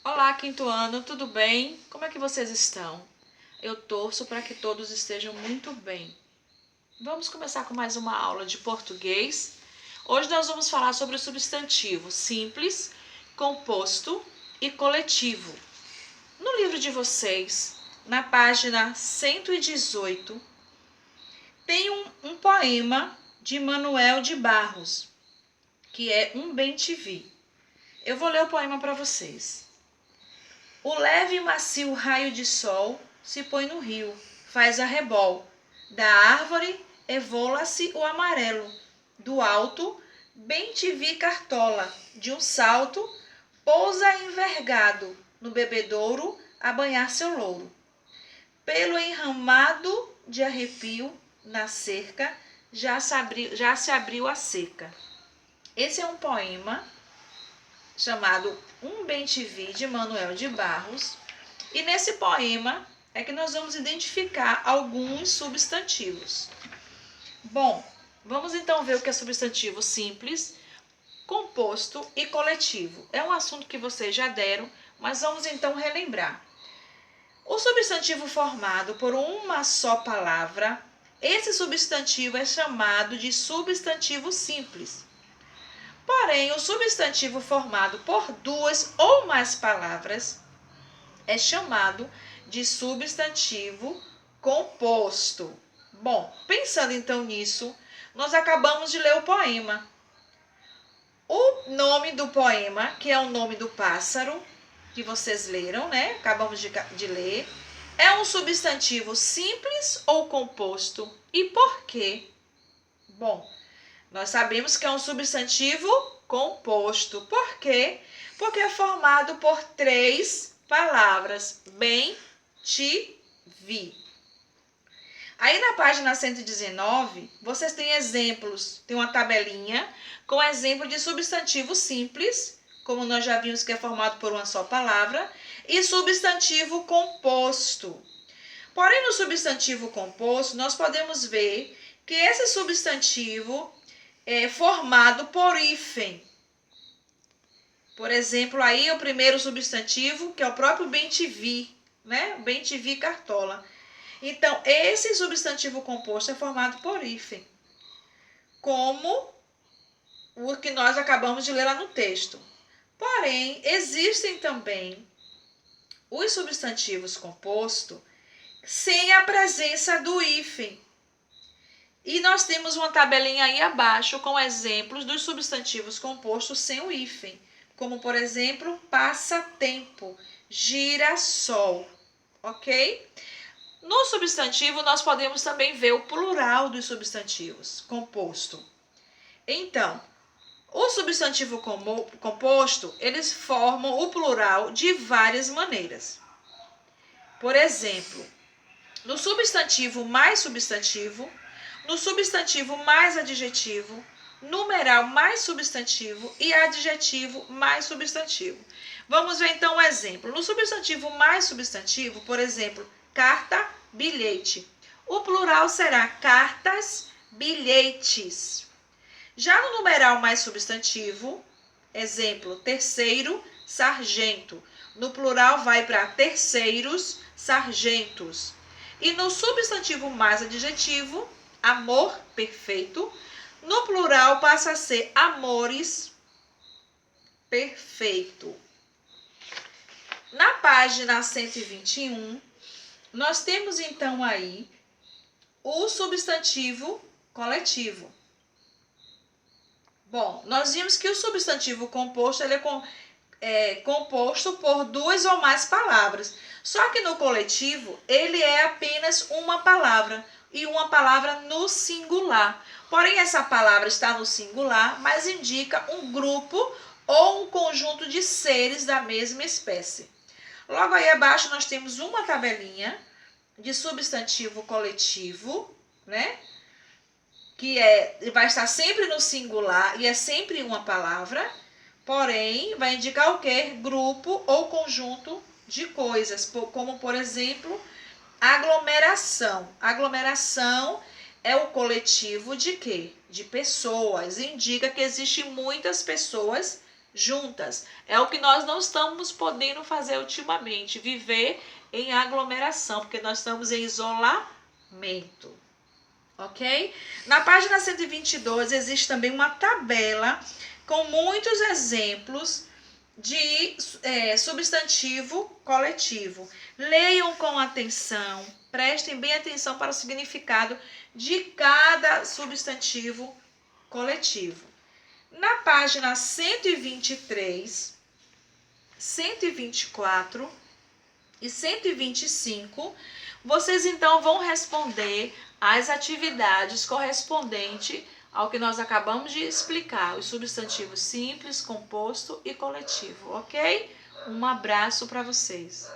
Olá, quinto ano, tudo bem? Como é que vocês estão? Eu torço para que todos estejam muito bem. Vamos começar com mais uma aula de português. Hoje nós vamos falar sobre o substantivo simples, composto e coletivo. No livro de vocês, na página 118, tem um poema de Manuel de Barros, que é Um Bem-te-vi. Eu vou ler o poema para vocês. O leve e macio raio de sol se põe no rio, faz arrebol. Da árvore evola-se o amarelo. Do alto, bem te vi cartola. De um salto, pousa envergado no bebedouro a banhar seu louro. Pelo enramado de arrepio, na cerca, já se abriu a seca. Esse é um poema chamado Um Bem-te-vi, de Manuel de Barros. E nesse poema é que nós vamos identificar alguns substantivos. Bom, vamos então ver o que é substantivo simples, composto e coletivo. É um assunto que vocês já deram, mas vamos então relembrar. O substantivo formado por uma só palavra, esse substantivo é chamado de substantivo simples. Porém, o substantivo formado por duas ou mais palavras é chamado de substantivo composto. Bom, pensando então nisso, nós acabamos de ler o poema. O nome do poema, que é o nome do pássaro, que vocês leram, né? Acabamos de ler. É um substantivo simples ou composto? E por quê? Bom, nós sabemos que é um substantivo composto. Por quê? Porque é formado por três palavras. Bem, te vi. Aí na página 119, vocês têm exemplos. Tem uma tabelinha com exemplo de substantivo simples, como nós já vimos que é formado por uma só palavra, e substantivo composto. Porém, no substantivo composto, nós podemos ver que esse substantivo é formado por hífen. Por exemplo, aí o primeiro substantivo, que é o próprio bem-te-vi, né? Bem-te-vi cartola. Então, esse substantivo composto é formado por hífen, como o que nós acabamos de ler lá no texto. Porém, existem também os substantivos compostos sem a presença do hífen. E nós temos uma tabelinha aí abaixo com exemplos dos substantivos compostos sem o hífen, como por exemplo, passatempo, girassol, ok? No substantivo, nós podemos também ver o plural dos substantivos composto. Então, o substantivo composto, eles formam o plural de várias maneiras. Por exemplo, no substantivo mais substantivo, no substantivo mais adjetivo, numeral mais substantivo e adjetivo mais substantivo. Vamos ver então um exemplo. No substantivo mais substantivo, por exemplo, carta, bilhete. O plural será cartas, bilhetes. Já no numeral mais substantivo, exemplo, terceiro, sargento. No plural vai para terceiros, sargentos. E no substantivo mais adjetivo, amor perfeito, no plural passa a ser amores perfeito. Na página 121, nós temos então aí o substantivo coletivo. Bom, nós vimos que o substantivo composto ele é composto por duas ou mais palavras. Só que no coletivo ele é apenas uma palavra e uma palavra no singular. Porém, essa palavra está no singular, mas indica um grupo ou um conjunto de seres da mesma espécie. Logo aí abaixo nós temos uma tabelinha de substantivo coletivo, né? Que vai estar sempre no singular e é sempre uma palavra, porém vai indicar o quê? Grupo ou conjunto de coisas, como por exemplo, aglomeração. Aglomeração é o coletivo de quê? De pessoas. Indica que existem muitas pessoas juntas. É o que nós não estamos podendo fazer ultimamente, viver em aglomeração, porque nós estamos em isolamento. Ok? Na página 122 existe também uma tabela com muitos exemplos de substantivo coletivo. Leiam com atenção, prestem bem atenção para o significado de cada substantivo coletivo. Na página 123, 124 e 125, vocês então vão responder as atividades correspondentes ao que nós acabamos de explicar, os substantivos simples, composto e coletivo, ok? Um abraço para vocês.